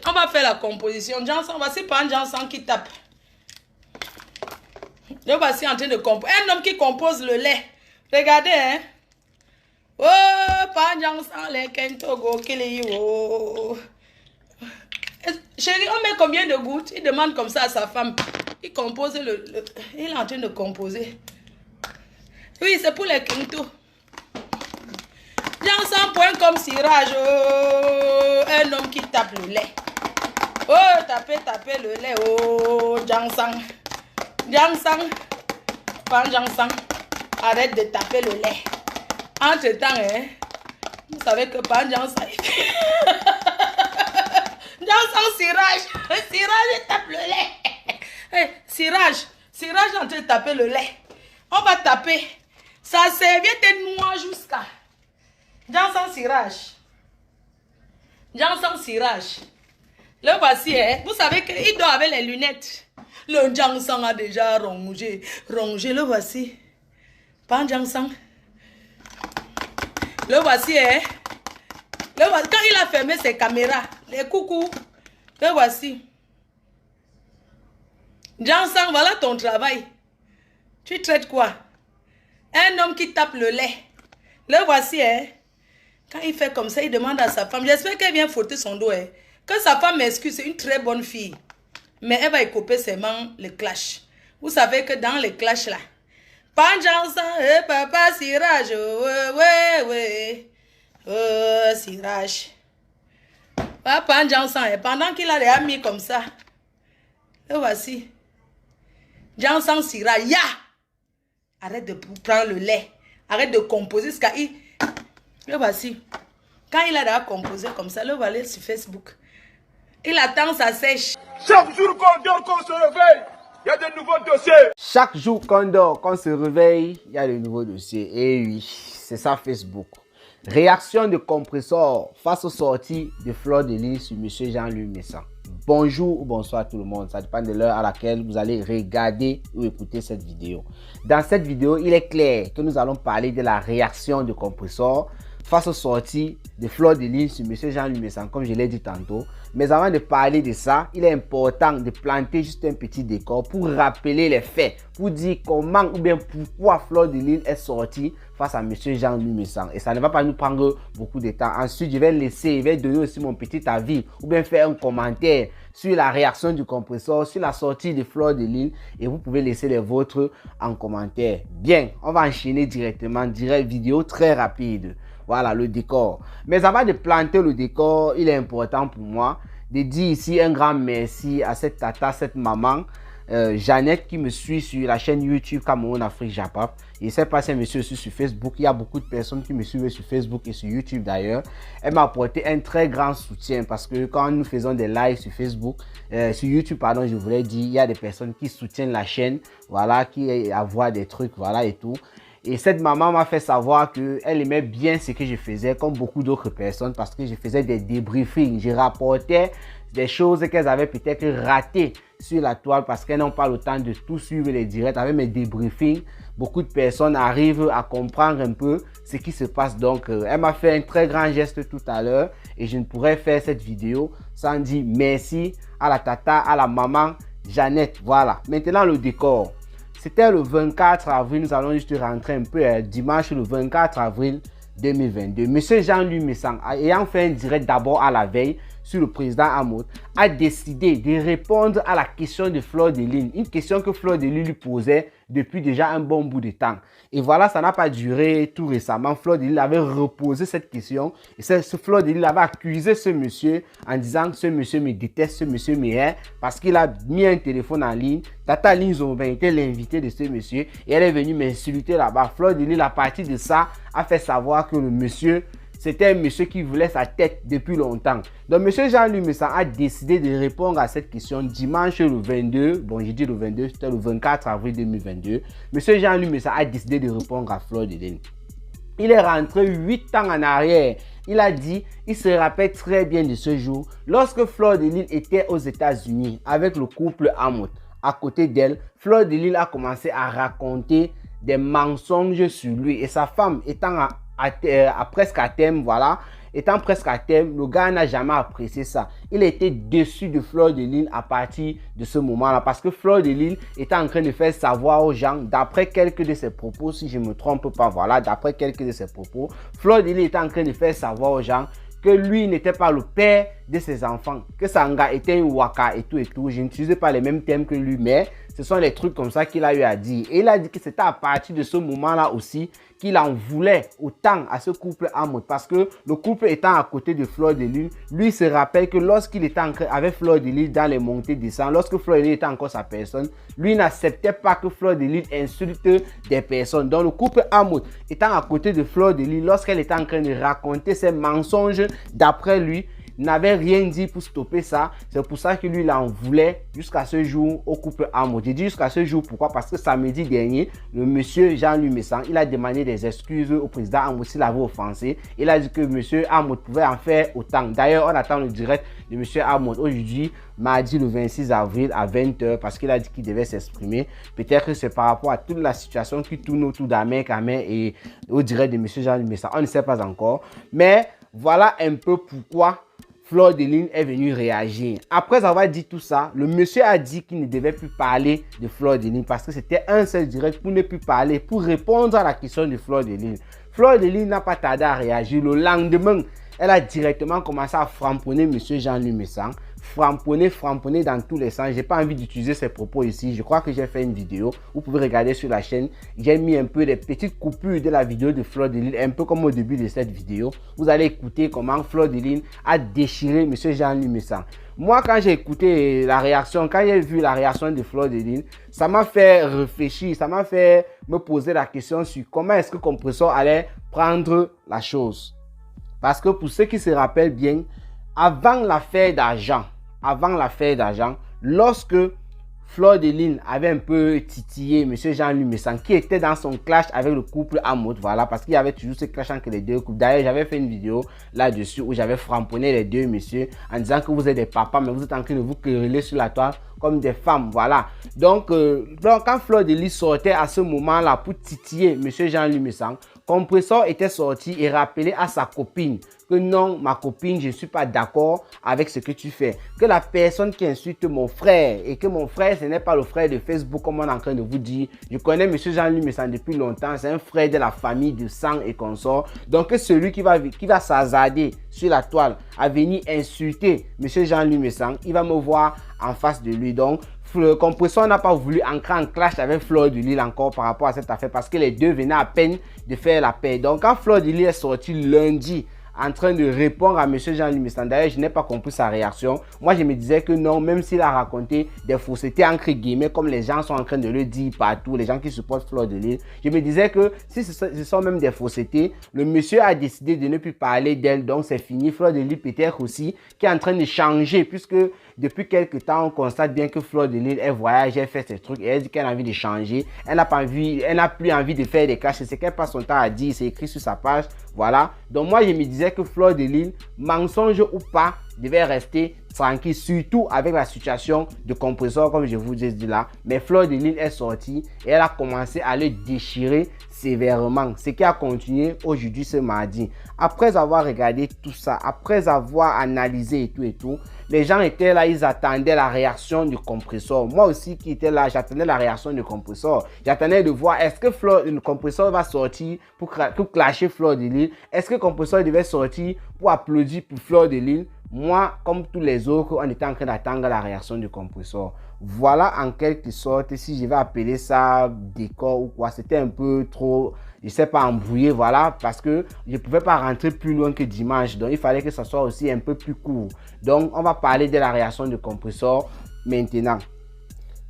On va faire la composition. Jansan, voici pas un Jansan qui tape. Le voici en train de composer. Un homme qui compose le lait. Regardez, hein. Oh, pas un Jansan, les Kentogo, Kiliyo. Chérie, on met combien de gouttes? Il demande comme ça à sa femme. Il compose il est en train de composer. Oui, c'est pour les Kento. Jansan point comme cirage. Oh, un homme qui tape le lait. Oh, taper le lait. Oh, Jansan. Jansan. Pas Jansan. Arrête de taper le lait. Entre-temps, hein, vous savez que pas Jansan. Jansan cirage. Cirage tape le lait. Hey, cirage est en train de taper le lait. On va taper. Sa serviette est noire jusqu'à. Jansan cirage. Jansan cirage. Le voici, hein. Vous savez qu'il dort avec les lunettes. Le Jansan a déjà rongé. Rongé, le voici. Pas Jansan. Le voici, hein. Le voici. Quand il a fermé ses caméras, les coucous, le voici. Jansan, voilà ton travail. Tu traites quoi? Un homme qui tape le lait. Le voici, hein. Quand il fait comme ça, il demande à sa femme. J'espère qu'elle vient frotter son dos, hein. Que sa femme m'excuse, c'est une très bonne fille. Mais elle va écoper seulement le clash. Vous savez que dans les clashs là, pas Jansan, papa cirage, ouais. Cirage. Papa Jansan, pendant qu'il a les amis comme ça, le voici. Jansan cirage, ya! Arrête de prendre le lait. Arrête de composer ce qu'il. Le voici. Quand il a déjà composé comme ça, le voilà sur Facebook. Il attend sa sèche. Chaque jour qu'on dort, qu'on se réveille, il y a de nouveaux dossiers. Chaque jour qu'on dort, qu'on se réveille, il y a de nouveaux dossiers. Et oui, c'est ça Facebook. Réaction de compresseur face aux sorties de Fleur de Lys sur M. Jean-Louis Messan. Bonjour ou bonsoir tout le monde, ça dépend de l'heure à laquelle vous allez regarder ou écouter cette vidéo. Dans cette vidéo, il est clair que nous allons parler de la réaction de compresseur face aux sorties de Fleur de Lys sur M. Jean-Louis Messan, comme je l'ai dit tantôt. Mais avant de parler de ça, il est important de planter juste un petit décor pour rappeler les faits, pour dire comment ou bien pourquoi Fleur de Lys est sortie face à M. Jean-Louis Messan. Et ça ne va pas nous prendre beaucoup de temps. Ensuite, je vais donner aussi mon petit avis ou bien faire un commentaire sur la réaction du compresseur, sur la sortie de Fleur de Lys, et vous pouvez laisser les vôtres en commentaire. Bien, on va enchaîner directement, vidéo très rapide. Voilà le décor. Mais avant de planter le décor, il est important pour moi de dire ici un grand merci à cette tata, cette maman, Jeannette, qui me suit sur la chaîne YouTube Cameroun Afrique Japap. Je ne sais pas si elle me suit aussi sur Facebook. Il y a beaucoup de personnes qui me suivent sur Facebook et sur YouTube d'ailleurs. Elle m'a apporté un très grand soutien parce que quand nous faisons des lives sur Facebook, sur YouTube, pardon, je voulais dire, il y a des personnes qui soutiennent la chaîne, voilà, qui envoient des trucs, voilà et tout. Et cette maman m'a fait savoir qu'elle aimait bien ce que je faisais, comme beaucoup d'autres personnes, parce que je faisais des débriefings. Je rapportais des choses qu'elles avaient peut-être ratées sur la toile parce qu'elles n'ont pas le temps de tout suivre les directs. Avec mes débriefings, beaucoup de personnes arrivent à comprendre un peu ce qui se passe. Donc, elle m'a fait un très grand geste tout à l'heure et je ne pourrais faire cette vidéo sans dire merci à la tata, à la maman Jeannette. Voilà, maintenant le décor. C'était le 24 avril, nous allons juste rentrer un peu dimanche le 24 avril 2022. Monsieur Jean-Louis Messan, ayant fait un direct d'abord à la veille sur le président Hamot, a décidé de répondre à la question de Fleur de Lys. Une question que Fleur de Lys lui posait depuis déjà un bon bout de temps. Et voilà, ça n'a pas duré tout récemment. Fleur de Lys avait reposé cette question. Et ce Fleur de Lys avait accusé ce monsieur en disant que ce monsieur me déteste, ce monsieur m'hait parce qu'il a mis un téléphone en ligne. Tata Lynn Zombin était l'invité de ce monsieur et elle est venue m'insulter là-bas. Fleur de Lys, à partir de ça, a fait savoir que le monsieur, c'était un monsieur qui voulait sa tête depuis longtemps. Donc, monsieur Jean-Louis Messan a décidé de répondre à cette question dimanche le 22. Bon, j'ai dit le 22, c'était le 24 avril 2022. Monsieur Jean-Louis Messan a décidé de répondre à Fleur de Lys. Il est rentré 8 ans en arrière. Il a dit, il se rappelle très bien de ce jour, lorsque Fleur de Lys était aux États-Unis avec le couple Hamot. À côté d'elle, Fleur de Lys a commencé à raconter des mensonges sur lui et sa femme étant presque à terme, voilà, étant presque à terme, le gars n'a jamais apprécié ça. Il était déçu de Fleur de Lys à partir de ce moment-là parce que Fleur de Lys était en train de faire savoir aux gens, d'après quelques de ses propos, si je ne me trompe pas, voilà, d'après quelques de ses propos, Fleur de Lys était en train de faire savoir aux gens que lui n'était pas le père de ses enfants, que Sanga était un waka et tout et tout. Je n'utilisais pas les mêmes termes que lui, mais ce sont les trucs comme ça qu'il a eu à dire. Et il a dit que c'était à partir de ce moment-là aussi qu'il en voulait autant à ce couple Ahmed, parce que le couple étant à côté de Fleur de Lys, lui se rappelle que lorsqu'il était avec Fleur de Lys dans les montées descentes, lorsque Fleur de Lys était encore sa personne, lui n'acceptait pas que Fleur de Lys insulte des personnes. Donc le couple Ahmed étant à côté de Fleur de Lys, lorsqu'elle était en train de raconter ses mensonges, d'après lui, n'avait rien dit pour stopper ça. C'est pour ça que lui, il en voulait jusqu'à ce jour au couple Ahmed. J'ai dit jusqu'à ce jour, pourquoi? Parce que samedi dernier, le monsieur Jean-Louis Messan, il a demandé des excuses au président Ahmed s'il avait offensé. Il a dit que monsieur Ahmed pouvait en faire autant. D'ailleurs, on attend le direct de monsieur Ahmed aujourd'hui, mardi le 26 avril à 20h, parce qu'il a dit qu'il devait s'exprimer. Peut-être que c'est par rapport à toute la situation qui tourne autour d'Ahmed Kamé et au direct de monsieur Jean-Louis Messan. On ne sait pas encore. Mais voilà un peu pourquoi Fleur de Lys est venu réagir. Après avoir dit tout ça, le monsieur a dit qu'il ne devait plus parler de Fleur de Lys parce que c'était un seul direct pour ne plus parler, pour répondre à la question de Fleur de Lys. Fleur de Lys n'a pas tardé à réagir. Le lendemain, elle a directement commencé à framponner monsieur Jean-Louis Messan. Framponner dans tous les sens. J'ai pas envie d'utiliser ces propos ici. Je crois que j'ai fait une vidéo. Vous pouvez regarder sur la chaîne. J'ai mis un peu des petites coupures de la vidéo de Fleur de Lys, un peu comme au début de cette vidéo. Vous allez écouter comment Fleur de Lys a déchiré monsieur Jean-Louis Messan. Moi, quand j'ai écouté la réaction, quand j'ai vu la réaction de Fleur de Lys, ça m'a fait réfléchir, ça m'a fait me poser la question sur comment est-ce que Compressor allait prendre la chose. Parce que pour ceux qui se rappellent bien, avant l'affaire d'argent, lorsque Fleur de Lys avait un peu titillé monsieur Jean-Louis Messan, qui était dans son clash avec le couple Ahmed, voilà, parce qu'il y avait toujours ce clash entre les deux couples. D'ailleurs, j'avais fait une vidéo là-dessus où j'avais framponné les deux messieurs en disant que vous êtes des papas, mais vous êtes en train de vous quereller sur la toile comme des femmes, voilà. Donc quand Fleur de Lys sortait à ce moment-là pour titiller monsieur Jean-Louis Messan, Compressor était sorti et rappelé à sa copine que non, ma copine, je ne suis pas d'accord avec ce que tu fais. Que la personne qui insulte mon frère, et que mon frère, ce n'est pas le frère de Facebook comme on est en train de vous dire. Je connais monsieur Jean-Louis Messan depuis longtemps, c'est un frère de la famille de sang et consort. Donc celui qui va s'hasarder sur la toile à venir insulter monsieur Jean-Louis Messan, il va me voir en face de lui. Donc le Compressor n'a pas voulu entrer en clash avec Fleur de Lys encore par rapport à cette affaire parce que les deux venaient à peine de faire la paix. Donc quand Fleur de Lys est sorti lundi en train de répondre à monsieur Jean-Louis Messan, d'ailleurs je n'ai pas compris sa réaction. Moi je me disais que non, même s'il a raconté des faussetés entre guillemets comme les gens sont en train de le dire partout, les gens qui supportent Fleur de Lys, je me disais que si ce sont même des faussetés, le monsieur a décidé de ne plus parler d'elle, donc c'est fini. Fleur de Lys peut-être aussi qui est en train de changer puisque depuis quelques temps on constate bien que Fleur de Lys elle voyage, elle fait ses trucs et elle dit qu'elle a envie de changer, elle n'a plus envie de faire des clashs, c'est ce qu'elle passe son temps à dire, c'est écrit sur sa page, voilà. Donc moi je me disais que Fleur de Lys, mensonge ou pas, devait rester tranquille, surtout avec la situation de Compressor comme je vous ai dit là. Mais Fleur de Lys est sortie et elle a commencé à le déchirer sévèrement, ce qui a continué aujourd'hui ce mardi. Après avoir regardé tout ça, après avoir analysé et tout, les gens étaient là, ils attendaient la réaction du Compressor. Moi aussi qui étais là, j'attendais la réaction du Compressor. J'attendais de voir est-ce que le Compressor va sortir pour clasher Fleur de Lys. Est-ce que Compressor devait sortir pour applaudir pour Fleur de Lys. Moi, comme tous les autres, on était en train d'attendre la réaction du Compressor. Voilà en quelque sorte, si je vais appeler ça décor ou quoi, c'était un peu trop, je sais pas, embrouillé, voilà, parce que je pouvais pas rentrer plus loin que dimanche, donc il fallait que ça soit aussi un peu plus court. Donc, on va parler de la réaction du Compressor maintenant.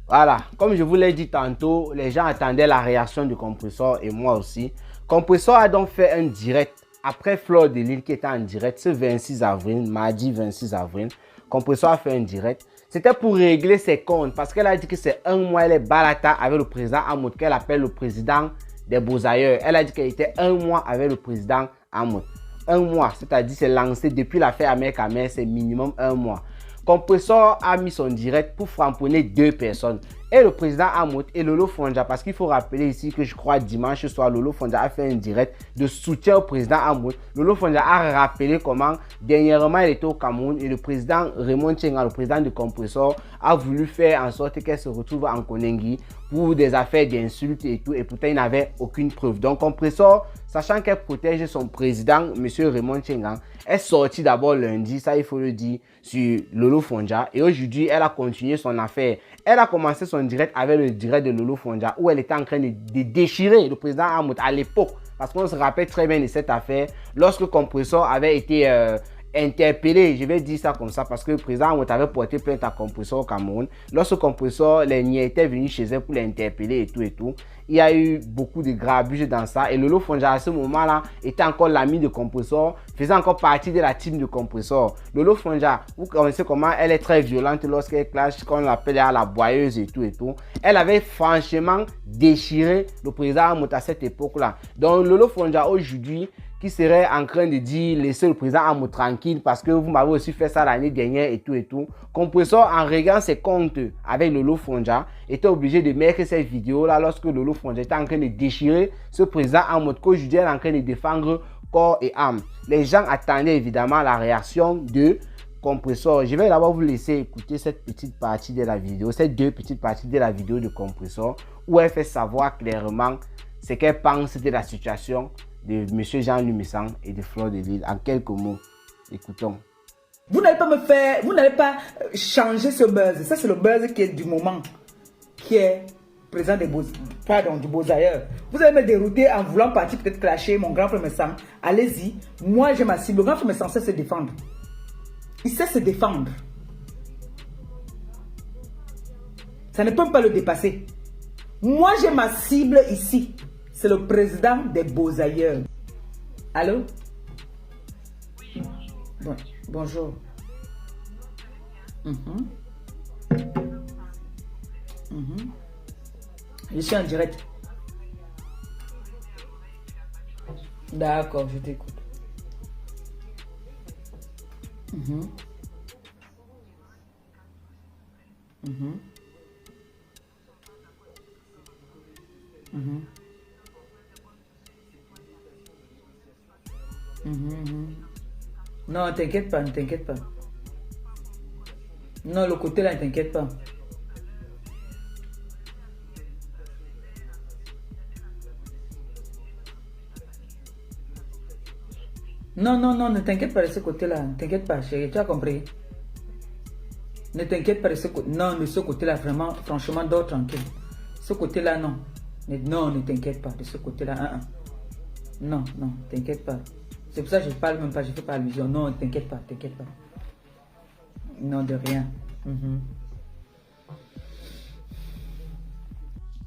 Voilà, comme je vous l'ai dit tantôt, les gens attendaient la réaction du Compressor et moi aussi. Compressor a donc fait un direct après Fleur de Lys qui était en direct ce 26 avril, mardi 26 avril. Compressor a fait un direct. C'était pour régler ses comptes parce qu'elle a dit que c'est un mois, elle est balata avec le président Ahmed, qu'elle appelle le président des beaux ailleurs. Elle a dit qu'elle était un mois avec le président Ahmed. Un mois, c'est-à-dire c'est lancé depuis l'affaire Ahmed Kamé, c'est minimum un mois. Compressor a mis son direct pour framponner deux personnes. et le président Amout et Lolo Fondja, parce qu'il faut rappeler ici que je crois dimanche soir, Lolo Fondja a fait un direct de soutien au président Amout. Lolo Fondja a rappelé comment dernièrement il était au Cameroun et le président Raymond Tchenga, le président de Compressor, a voulu faire en sorte qu'elle se retrouve en Konengi pour des affaires d'insultes et tout, et pourtant il n'avait aucune preuve. Donc Compressor, sachant qu'elle protège son président, M. Raymond Tchenga, est sortie d'abord lundi, ça il faut le dire, sur Lolo Fondja, et aujourd'hui elle a continué son affaire. Elle a commencé son direct avec le direct de Lolo Fondja où elle était en train de déchirer le président Amout à l'époque, parce qu'on se rappelle très bien de cette affaire lorsque Compressor avait été interpellé, je vais dire ça comme ça, parce que le président Amout avait porté plainte à Compressor au Cameroun. Lorsque Compressor, les niais étaient venus chez elle pour l'interpeller et tout, il y a eu beaucoup de grabuge dans ça. Et Lolo Fondja à ce moment-là était encore l'ami de Compressor, faisait encore partie de la team de Compressor. Lolo Fondja, vous connaissez comment elle est très violente lorsqu'elle clash, qu'on l'appelle la boyeuse et tout. Elle avait franchement déchiré le président Amout à cette époque-là. Donc Lolo Fondja aujourd'hui, qui serait en train de dire laissez le président Amout tranquille parce que vous m'avez aussi fait ça l'année dernière et tout. Compressor, en réglant ses comptes avec Lolo Fondja, était obligé de mettre cette vidéo là lorsque Lolo Fondja était en train de déchirer ce président Amout, qu'aujourd'hui elle est en train de défendre corps et âme. Les gens attendaient évidemment la réaction de Compressor. Je vais d'abord vous laisser écouter cette petite partie de la vidéo, ces deux petites parties de la vidéo de Compressor où elle fait savoir clairement ce qu'elle pense de la situation de M. Jean-Louis Messan et de Fleur de Lille. En quelques mots, écoutons. Vous n'allez pas me faire, vous n'allez pas changer ce buzz. Ça, c'est le buzz qui est du moment, qui est présent du Beaux-Ailleurs. Vous allez me dérouter en voulant partir peut-être clasher mon grand frère Messan. Allez-y. Moi, j'ai ma cible. Le grand frère Messan sait se défendre. Il sait se défendre. Ça ne peut pas le dépasser. Moi, j'ai ma cible ici. C'est le président des Beaux-Ailleurs. Allô? Bon, bonjour. Je suis en direct. D'accord, je t'écoute. Non, t'inquiète pas, ne t'inquiète pas. Non, le côté là, ne t'inquiète pas. Non, ne t'inquiète pas de ce côté-là. Ne t'inquiète pas, chérie, tu as compris. Ne t'inquiète pas de ce côté. Non, de ce côté-là, vraiment, franchement, dors tranquille. Ce côté-là, non. Non, ne t'inquiète pas de ce côté-là. Non, t'inquiète pas. C'est pour ça que je parle même pas, je fais pas allusion. Non, t'inquiète pas. Non, de rien.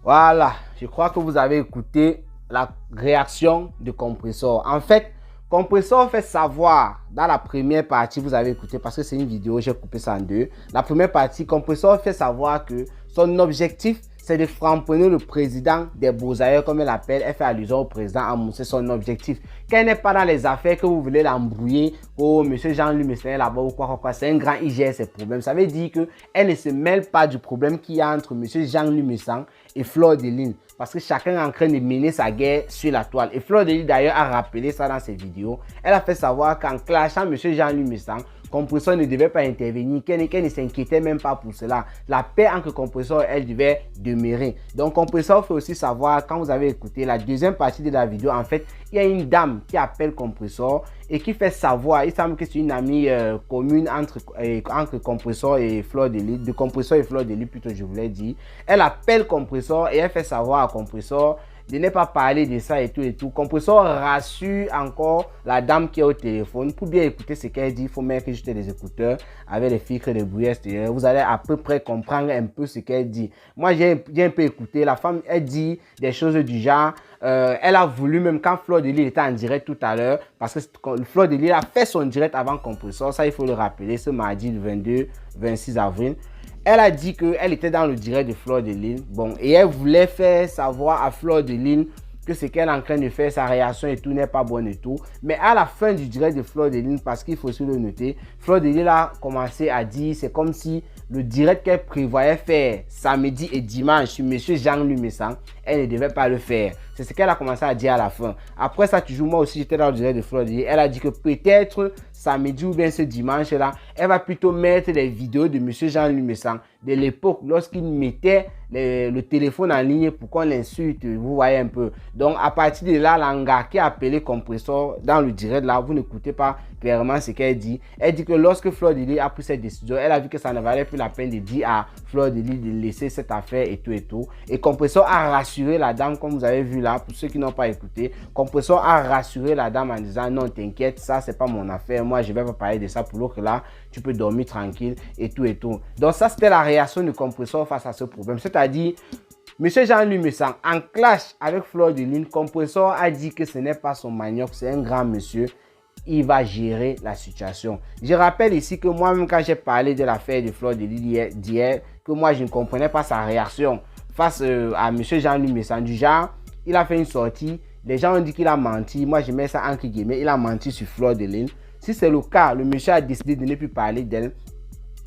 Voilà, je crois que vous avez écouté la réaction de Compressor. En fait, Compressor fait savoir, dans la première partie, vous avez écouté parce que c'est une vidéo, j'ai coupé ça en deux. La première partie, Compressor fait savoir que son objectif, c'est de framponner le président des Beaux-Ailleurs, comme elle l'appelle. Elle fait allusion au président Amout, c'est son objectif. Qu'elle n'est pas dans les affaires que vous voulez l'embrouiller, oh, monsieur Jean-Louis Messan là-bas ou quoi. C'est un grand IGR, ses problèmes. Ça veut dire qu'elle ne se mêle pas du problème qu'il y a entre monsieur Jean-Louis Messan et Fleur de Lille. Parce que chacun est en train de mener sa guerre sur la toile. Et Fleur de Lille d'ailleurs a rappelé ça dans ses vidéos. Elle a fait savoir qu'en clashant monsieur Jean-Louis Messan, Compressor ne devait pas intervenir, qu'elle ne s'inquiétait même pas pour cela. La paix entre Compressor et elle devait demeurer. Donc Compressor fait aussi savoir, quand vous avez écouté la deuxième partie de la vidéo, en fait, il y a une dame qui appelle Compressor et qui fait savoir, il semble que c'est une amie commune entre Compressor et Fleur de Lille, de Compressor et Fleur de Lille plutôt, je voulais dire. Elle appelle Compressor et elle fait savoir à Compressor de ne pas parler de ça et tout. Compressor rassure encore la dame qui est au téléphone. Pour bien écouter ce qu'elle dit, il faut mettre juste des écouteurs avec les filtres de bruit extérieur. Vous allez à peu près comprendre un peu ce qu'elle dit. Moi, j'ai un peu écouté. La femme, elle dit des choses du genre. Elle a voulu, même quand Fleur de Lille était en direct tout à l'heure, parce que Fleur de Lille a fait son direct avant Compressor. Ça, il faut le rappeler, ce mardi le 22-26 avril. Elle a dit qu'elle était dans le direct de Fleur de Lille. Bon, et elle voulait faire savoir à Fleur de Lille que ce qu'elle est en train de faire, sa réaction et tout n'est pas bonne et tout. Mais à la fin du direct de Fleur de Lille, parce qu'il faut aussi le noter, Fleur de Lille a commencé à dire, c'est comme si le direct qu'elle prévoyait faire samedi et dimanche sur Monsieur Jean-Louis Messang, elle ne devait pas le faire. C'est ce qu'elle a commencé à dire à la fin. Après ça, toujours, moi aussi, j'étais dans le direct de Fleur de Lys. Elle a dit que peut-être samedi ou bien ce dimanche-là, elle va plutôt mettre les vidéos de Monsieur Jean-Louis Messang de l'époque lorsqu'il mettait le téléphone en ligne pour qu'on l'insulte. Vous voyez un peu. Donc, à partir de là, l'anga qui a appelé Compressor dans le direct là, vous n'écoutez pas clairement ce qu'elle dit. Elle dit que lorsque Fleur de Lys a pris cette décision, elle a vu que ça ne valait plus la peine de dire à Fleur de Lys de laisser cette affaire et tout et tout. Et Compressor a rassuré la dame, comme vous avez vu là, pour ceux qui n'ont pas écouté. Compressor a rassuré la dame en disant non, t'inquiète, ça c'est pas mon affaire, moi je vais pas parler de ça pour l'autre là, tu peux dormir tranquille et tout et tout. Donc ça c'était la réaction de Compressor face à ce problème. C'est-à-dire, Monsieur Jean-Louis Messang, en clash avec Fleur de Lys, Compressor a dit que ce n'est pas son manioc, c'est un grand monsieur. Il va gérer la situation. Je rappelle ici que moi-même, quand j'ai parlé de l'affaire de Fleur de Lys d'hier, que moi, je ne comprenais pas sa réaction face à Monsieur Jean-Louis Messang. Du genre, il a fait une sortie, les gens ont dit qu'il a menti. Moi, je mets ça entre guillemets, il a menti sur Fleur de Lys. Si c'est le cas, le monsieur a décidé de ne plus parler d'elle.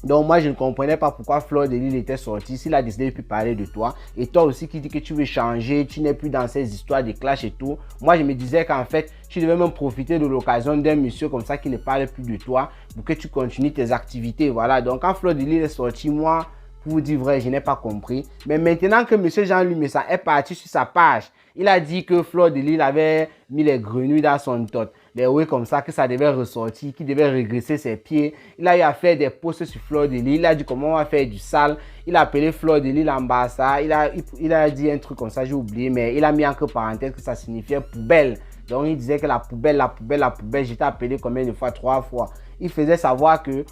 Donc moi je ne comprenais pas pourquoi Fleur de Lys était sortie s'il a décidé de plus parler de toi. Et toi aussi qui dis que tu veux changer, tu n'es plus dans ces histoires de clash et tout. Moi je me disais qu'en fait tu devais même profiter de l'occasion d'un monsieur comme ça qui ne parle plus de toi pour que tu continues tes activités. Voilà, donc quand Fleur de Lys est sortie, moi pour vous dire vrai, je n'ai pas compris. Mais maintenant que monsieur Jean-Louis Messang est parti sur sa page, il a dit que Fleur de Lys avait mis les grenouilles dans son tot. Les oui comme ça, que ça devait ressortir, qu'il devait régresser ses pieds. Il a eu à faire des posts sur Fleur de Lys. Il a dit comment on va faire du sale. Il a appelé Fleur de Lys l'ambassade. Il a dit un truc comme ça, j'ai oublié, mais il a mis entre parenthèses que ça signifiait poubelle. Donc il disait que la poubelle, j'étais appelé combien de fois? 3 fois. Il faisait savoir que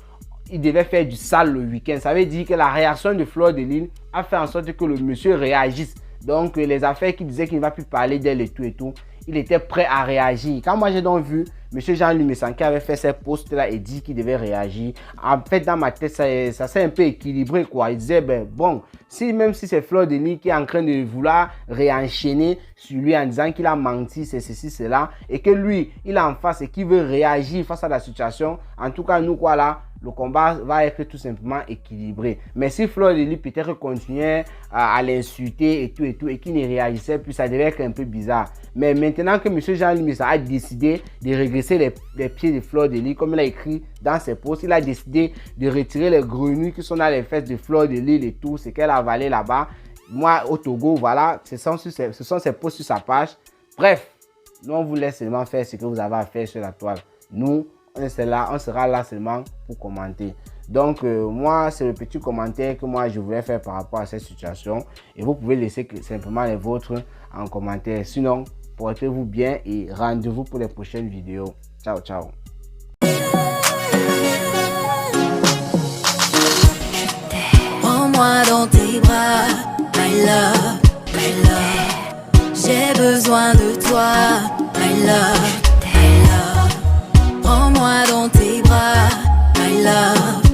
il devait faire du sale le week-end. Ça veut dire que la réaction de Fleur de Lys a fait en sorte que le monsieur réagisse. Donc les affaires qui disaient qu'il ne va plus parler d'elle et tout, il était prêt à réagir. Quand moi j'ai donc vu M. Jean-Louis Messang qui avait fait ces posts-là et dit qu'il devait réagir, en fait dans ma tête ça s'est un peu équilibré quoi. Il disait ben bon, même si c'est Fleur de Lys qui est en train de vouloir réenchaîner sur lui en disant qu'il a menti, c'est ceci, cela, et que lui il est en face et qu'il veut réagir face à la situation, en tout cas nous quoi là, le combat va être tout simplement équilibré. Mais si Fleur de Lys peut-être continuait à l'insulter et tout et qu'il ne réagissait plus, ça devait être un peu bizarre. Mais maintenant que M. Jean-Louis Messang a décidé de régresser les pieds de Fleur de Lys, comme il a écrit dans ses posts, il a décidé de retirer les grenouilles qui sont dans les fesses de Fleur de Lys et tout, ce qu'elle a avalé là-bas. Moi, au Togo, voilà, ce sont ses posts sur sa page. Bref, nous on vous laisse seulement faire ce que vous avez à faire sur la toile. Nous, on sera là seulement pour commenter. Donc moi c'est le petit commentaire que moi je voulais faire par rapport à cette situation et vous pouvez laisser simplement les vôtres en commentaire. Sinon portez-vous bien et rendez-vous pour les prochaines vidéos. Ciao ciao. Prends-moi dans tes bras, my love, my love. J'ai besoin de toi, my love. Prends-moi dans tes bras, my love.